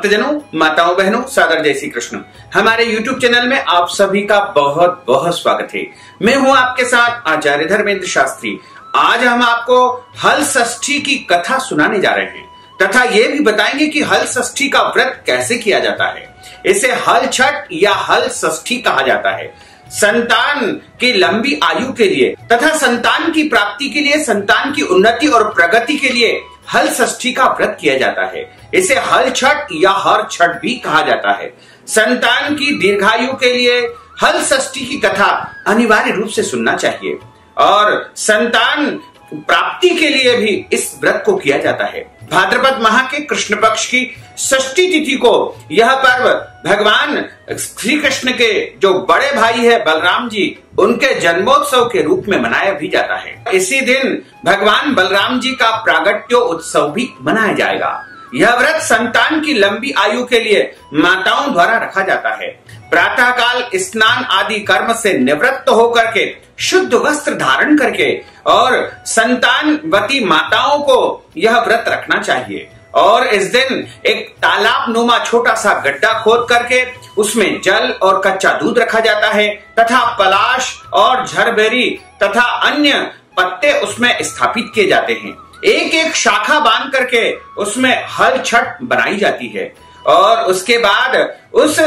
भक्तजनों, माताओं, बहनों, सादर जय श्री कृष्ण। हमारे YouTube चैनल में आप सभी का बहुत बहुत स्वागत है। मैं हूं आपके साथ आचार्य धर्मेंद्र शास्त्री। आज हम आपको हल षष्ठी की कथा सुनाने जा रहे हैं तथा ये भी बताएंगे कि हल षष्ठी का व्रत कैसे किया जाता है। इसे हल छठ या हल षष्ठी कहा जाता है। संतान की लंबी आयु के लिए तथा संतान की प्राप्ति के लिए, संतान की उन्नति और प्रगति के लिए हल षष्ठी का व्रत किया जाता है। इसे हल छठ या हर छठ भी कहा जाता है। संतान की दीर्घायु के लिए हल षष्ठी की कथा अनिवार्य रूप से सुनना चाहिए और संतान प्राप्ति के लिए भी इस व्रत को किया जाता है। भाद्रपद माह के कृष्ण पक्ष की षष्ठी तिथि को यह पर्व भगवान श्री कृष्ण के जो बड़े भाई है बलराम जी, उनके जन्मोत्सव के रूप में मनाया भी जाता है। इसी दिन भगवान बलराम जी का प्रागट्य उत्सव भी मनाया जाएगा। यह व्रत संतान की लंबी आयु के लिए माताओं द्वारा रखा जाता है। प्रातः काल स्नान आदि कर्म से निवृत्त होकर के शुद्ध वस्त्र धारण करके और संतानवती माताओं को यह व्रत रखना चाहिए और इस दिन एक तालाब नुमा छोटा सा गड्ढा खोद करके उसमें जल और कच्चा दूध रखा जाता है तथा पलाश और झरबेरी तथा अन्य पत्ते उसमें स्थापित किए जाते हैं। एक एक शाखा बांध करके उसमें हल छठ बनाई जाती है और उसके बाद उस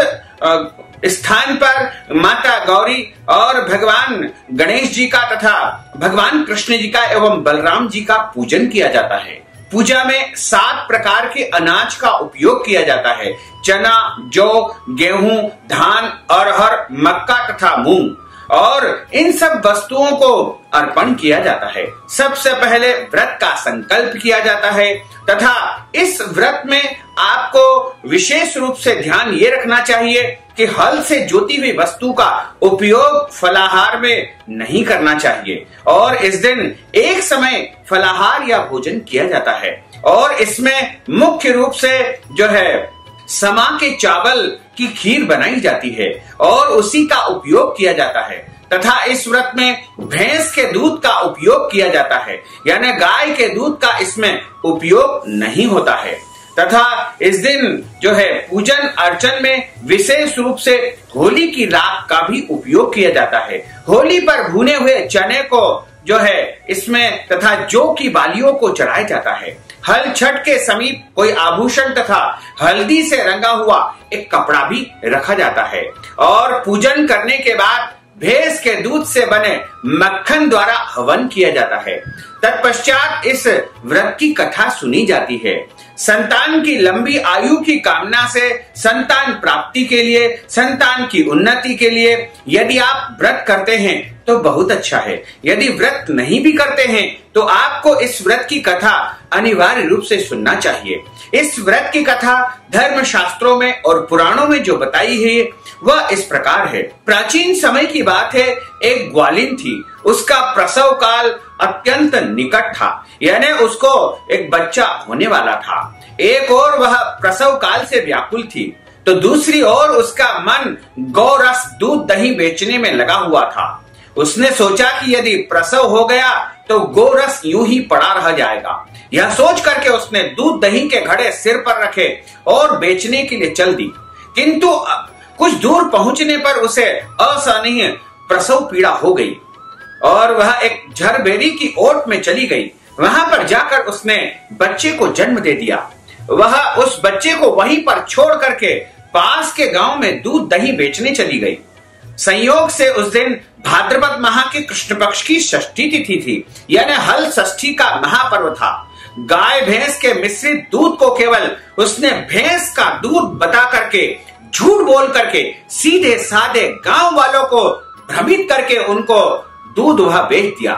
स्थान पर माता गौरी और भगवान गणेश जी का तथा भगवान कृष्ण जी का एवं बलराम जी का पूजन किया जाता है। पूजा में 7 प्रकार के अनाज का उपयोग किया जाता है। चना, जौ, गेहूं, धान, अरहर, मक्का तथा मूंग और इन सब वस्तुओं को अर्पण किया जाता है। सबसे पहले व्रत का संकल्प किया जाता है तथा इस व्रत में आपको विशेष रूप से ध्यान ये रखना चाहिए कि हल से जोती हुई वस्तु का उपयोग फलाहार में नहीं करना चाहिए और इस दिन एक समय फलाहार या भोजन किया जाता है और इसमें मुख्य रूप से जो है समा के चावल की खीर बनाई जाती है और उसी का उपयोग किया जाता है तथा इस व्रत में भैंस के दूध का उपयोग किया जाता है, यानी गाय के दूध का इसमें उपयोग नहीं होता है तथा इस दिन जो है पूजन अर्चन में विशेष रूप से होली की राख का भी उपयोग किया जाता है। होली पर भुने हुए चने को जो है इसमें तथा जौ की बालियों को चढ़ाया जाता है। हल छठ के समीप कोई आभूषण तथा हल्दी से रंगा हुआ एक कपड़ा भी रखा जाता है और पूजन करने के बाद भैंस के दूध से बने मक्खन द्वारा हवन किया जाता है। तत्पश्चात इस व्रत की कथा सुनी जाती है। संतान की लंबी आयु की कामना से, संतान प्राप्ति के लिए, संतान की उन्नति के लिए यदि आप व्रत करते हैं तो बहुत अच्छा है। यदि व्रत नहीं भी करते हैं तो आपको इस व्रत की कथा अनिवार्य रूप से सुनना चाहिए। इस व्रत की कथा धर्म शास्त्रों में और पुराणों में जो बताई है वह इस प्रकार है। प्राचीन समय की बात है, एक ग्वालिन थी, उसका प्रसव काल अत्यंत निकट था, यानी उसको एक बच्चा होने वाला था। एक और वह प्रसव काल से व्याकुल थी तो दूसरी ओर उसका मन गौरस दूध दही बेचने में लगा हुआ था। उसने सोचा कि यदि प्रसव हो गया तो गोरस यूं ही पड़ा रह जाएगा। यह सोच करके उसने दूध दही के घड़े सिर पर रखे और बेचने के लिए चल दी, किंतु कुछ दूर पहुंचने पर उसे असहनीय प्रसव पीड़ा हो गई और वह एक झरबेरी की ओट में चली गई। वहां पर जाकर उसने बच्चे को जन्म दे दिया। वह उस बच्चे को वहीं पर छोड़ करके पास के गांव में दूध दही बेचने चली गई। संयोग से उस दिन भाद्रपद माह के कृष्ण पक्ष की षष्ठी तिथि थी, यानी हल षष्ठी का महापर्व था। गाय भैंस के मिश्रित दूध को केवल उसने भैंस का दूध बता करके, झूठ बोल करके सीधे साधे गांव वालों को भ्रमित करके उनको दूध वह बेच दिया।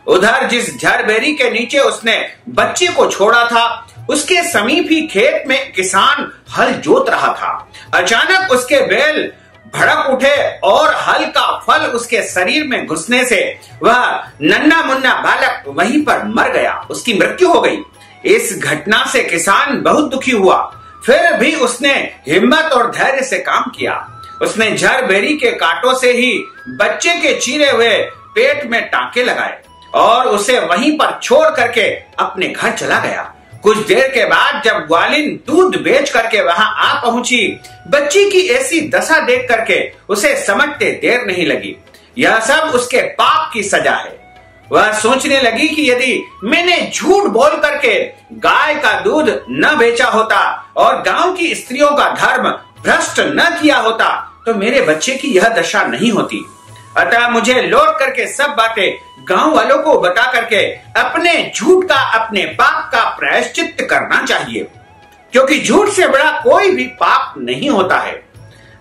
उधर जिस झरबेरी के नीचे उसने बच्चे को छोड़ा था उसके समीप ही खेत में किसान हल जोत रहा था। अचानक उसके बैल भड़क उठे और हल का फल उसके शरीर में घुसने से वह नन्हा मुन्ना बालक वहीं पर मर गया, उसकी मृत्यु हो गई। इस घटना से किसान बहुत दुखी हुआ, फिर भी उसने हिम्मत और धैर्य से काम किया। उसने झरबेरी के कांटों से ही बच्चे के चीरे हुए पेट में टांके लगाए और उसे वहीं पर छोड़ करके अपने घर चला गया। कुछ देर के बाद जब ग्वालिन दूध बेच करके वहां आ पहुंची, बच्ची की ऐसी दशा देख करके उसे समझते देर नहीं लगी। यह सब उसके पाप की सजा है। वह सोचने लगी कि यदि मैंने झूठ बोल करके गाय का दूध न बेचा होता और गांव की स्त्रियों का धर्म भ्रष्ट न किया होता तो मेरे बच्चे की यह दशा नहीं होती। अतः मुझे लौट करके सब बातें गांव वालों को बता करके अपने झूठ का, अपने पाप का प्रायश्चित्त करना चाहिए, क्योंकि झूठ से बड़ा कोई भी पाप नहीं होता है।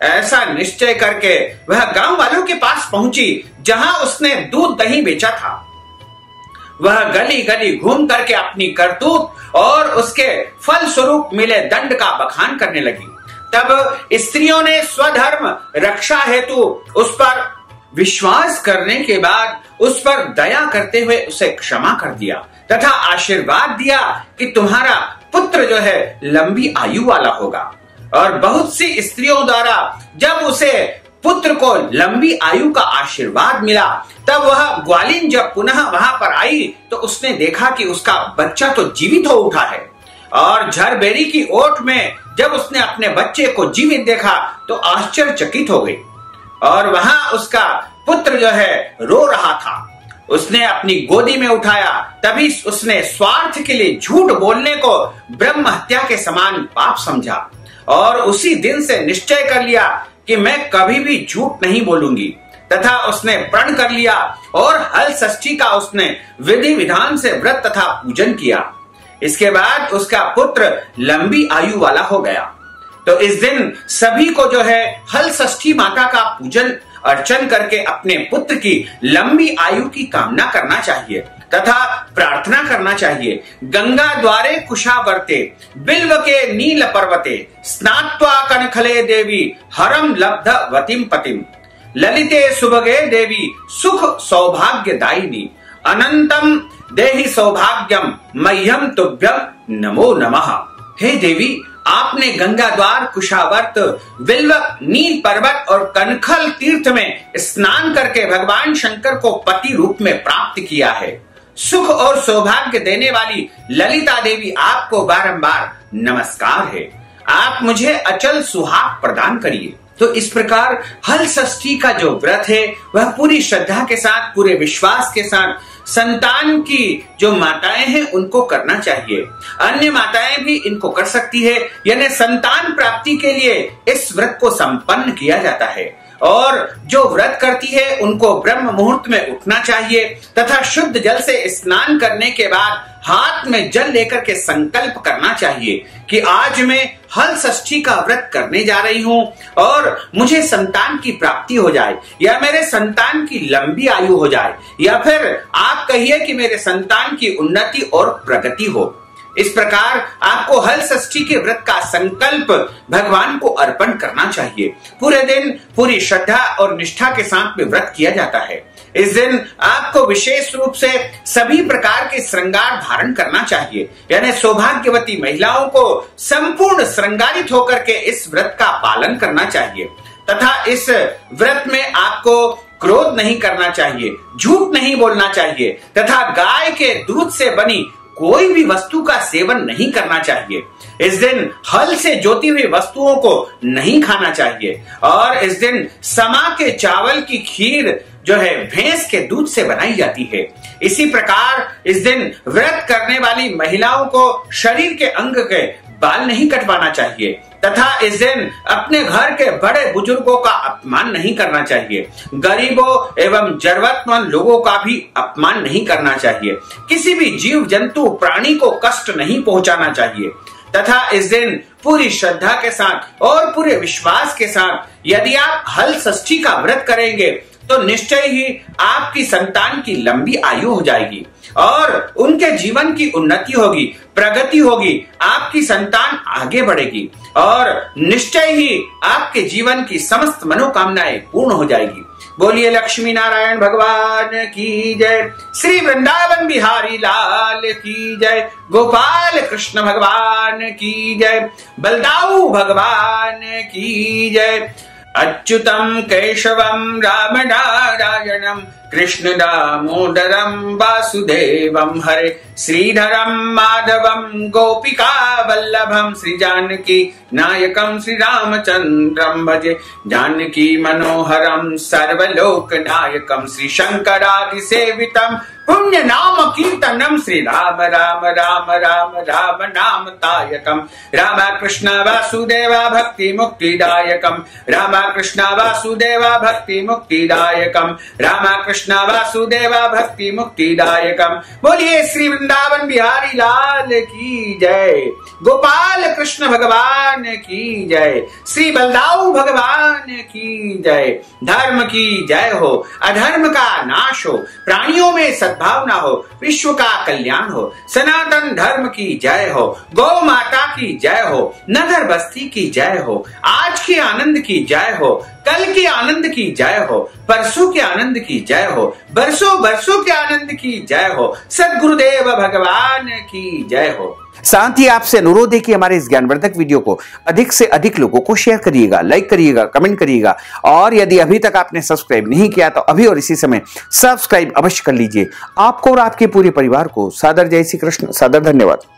ऐसा निश्चय करके वह गांव वालों के पास पहुंची जहां उसने दूध दही बेचा था। वह गली गली घूम करके अपनी करतूत और उसके फल स्वरूप मिले दंड का बखान करने लगी। तब स्त्रियों ने स्वधर्म रक्षा हेतु उस पर विश्वास करने के बाद उस पर दया करते हुए उसे क्षमा कर दिया तथा आशीर्वाद दिया कि तुम्हारा पुत्र जो है लंबी आयु वाला होगा। और बहुत सी स्त्रियों द्वारा जब उसे पुत्र को लंबी आयु का आशीर्वाद मिला, तब वह ग्वालिन जब पुनः वहां पर आई तो उसने देखा कि उसका बच्चा तो जीवित हो उठा है। और झरबेरी की ओट में जब उसने अपने बच्चे को जीवित देखा तो आश्चर्यचकित हो गई। और वहां उसका पुत्र जो है रो रहा था। उसने अपनी गोदी में उठाया, तभी उसने स्वार्थ के लिए झूठ बोलने को ब्रह्म हत्या के समान पाप समझा और उसी दिन से निश्चय कर लिया कि मैं कभी भी झूठ नहीं बोलूंगी, तथा उसने प्रण कर लिया और हल षष्ठी का उसने विधि विधान से व्रत तथा पूजन किया। इसके बाद उसका पुत्र लंबी आयु वाला हो गया। तो इस दिन सभी को जो है हल षष्ठी माता का पूजन अर्चन करके अपने पुत्र की लंबी आयु की कामना करना चाहिए तथा प्रार्थना करना चाहिए। गंगा द्वारे कुशावर्ते बिल्व के नील पर्वते स्नात्वा कनखले देवी हरम लब्ध वतिम पतिम ललिते सुभगे देवी सुख सौभाग्य दायिनी अनंतम देहि सौभाग्यम मह्यम तुभ्यम नमो नमः। हे देवी, आपने गंगा द्वार, कुशावर्त, बिल्व, नील पर्वत और कनखल तीर्थ में स्नान करके भगवान शंकर को पति रूप में प्राप्त किया है। सुख और सौभाग्य देने वाली ललिता देवी आपको बारंबार नमस्कार है। आप मुझे अचल सुहाग प्रदान करिए। तो इस प्रकार हल षष्ठी का जो व्रत है वह पूरी श्रद्धा के साथ, पूरे विश्वास के साथ संतान की जो माताएं हैं उनको करना चाहिए। अन्य माताएं भी इनको कर सकती है, यानी संतान प्राप्ति के लिए इस व्रत को संपन्न किया जाता है। और जो व्रत करती है उनको ब्रह्म मुहूर्त में उठना चाहिए तथा शुद्ध जल से स्नान करने के बाद हाथ में जल लेकर के संकल्प करना चाहिए कि आज मैं हल षष्ठी का व्रत करने जा रही हूं और मुझे संतान की प्राप्ति हो जाए, या मेरे संतान की लंबी आयु हो जाए, या फिर आप कहिए कि मेरे संतान की उन्नति और प्रगति हो। इस प्रकार आपको हल षष्ठी के व्रत का संकल्प भगवान को अर्पण करना चाहिए। पूरे दिन पूरी श्रद्धा और निष्ठा के साथ में व्रत किया जाता है। इस दिन आपको विशेष रूप से सभी प्रकार के श्रृंगार धारण करना चाहिए, यानी सौभाग्यवती महिलाओं को संपूर्ण श्रृंगारित होकर के इस व्रत का पालन करना चाहिए। तथा इस व्रत में आपको क्रोध नहीं करना चाहिए, झूठ नहीं बोलना चाहिए तथा गाय के दूध से बनी कोई भी वस्तु का सेवन नहीं करना चाहिए। इस दिन हल से जोती हुई वस्तुओं को नहीं खाना चाहिए और इस दिन समा के चावल की खीर जो है भैंस के दूध से बनाई जाती है। इसी प्रकार इस दिन व्रत करने वाली महिलाओं को शरीर के अंग के बाल नहीं कटवाना चाहिए तथा इस दिन अपने घर के बड़े बुजुर्गों का अपमान नहीं करना चाहिए। गरीबों एवं जरूरतमंद लोगों का भी अपमान नहीं करना चाहिए। किसी भी जीव जंतु प्राणी को कष्ट नहीं पहुंचाना चाहिए तथा इस दिन पूरी श्रद्धा के साथ और पूरे विश्वास के साथ यदि आप हल षष्ठी का व्रत करेंगे तो निश्चय ही आपकी संतान की लंबी आयु हो जाएगी और उनके जीवन की उन्नति होगी, प्रगति होगी, आपकी संतान आगे बढ़ेगी और निश्चय ही आपके जीवन की समस्त मनोकामनाएं पूर्ण हो जाएगी। बोलिए लक्ष्मी नारायण भगवान की जय, श्री वृंदावन बिहारी लाल की जय, गोपाल कृष्ण भगवान की जय, बलदाऊ भगवान की जय। अच्युतम केशवम राम नारायणम कृष्ण दामोदरम वासुदेवम हरे श्रीधरम माधवम गोपिका वल्लभम श्री जानकी नायकम श्री रामचंद्रम भजे जानकी मनोहरम सर्वलोक नायकम श्री शंकरादि सेवितम पुण्य नाम कीर्तनम श्री राम राम राम राम राम नाम तायकम राम कृष्ण वासुदेव भक्ति मुक्तिदायकम राम कृष्ण वासुदेव भक्ति मुक्तिदायकम राम कृष्ण वासुदेव भक्ति मुक्तिदायकम। बोलिए श्री वृंदावन बिहारी लाल की जय, गोपाल कृष्ण भगवान की जय, श्री बलदाऊ भगवान की जय। धर्म की जय हो, अधर्म का नाश हो, प्राणियों में सद्भावना हो, विश्व का कल्याण हो। सनातन धर्म की जय हो, गौ माता की जय हो, नगर बस्ती की जय हो, आज के आनंद की जय हो, कल के आनंद की जय हो, परसों के आनंद की जय हो, बरसों बरसों के आनंद की जय हो, सद्गुरुदेव भगवान की जय हो। साथ ही आपसे अनुरोध है कि हमारे इस ज्ञानवर्धक वीडियो को अधिक से अधिक लोगों को शेयर करिएगा, लाइक करिएगा, कमेंट करिएगा और यदि अभी तक आपने सब्सक्राइब नहीं किया तो अभी और इसी समय सब्सक्राइब अवश्य कर लीजिए। आपको और आपके पूरे परिवार को सादर जय श्री कृष्ण, सादर धन्यवाद।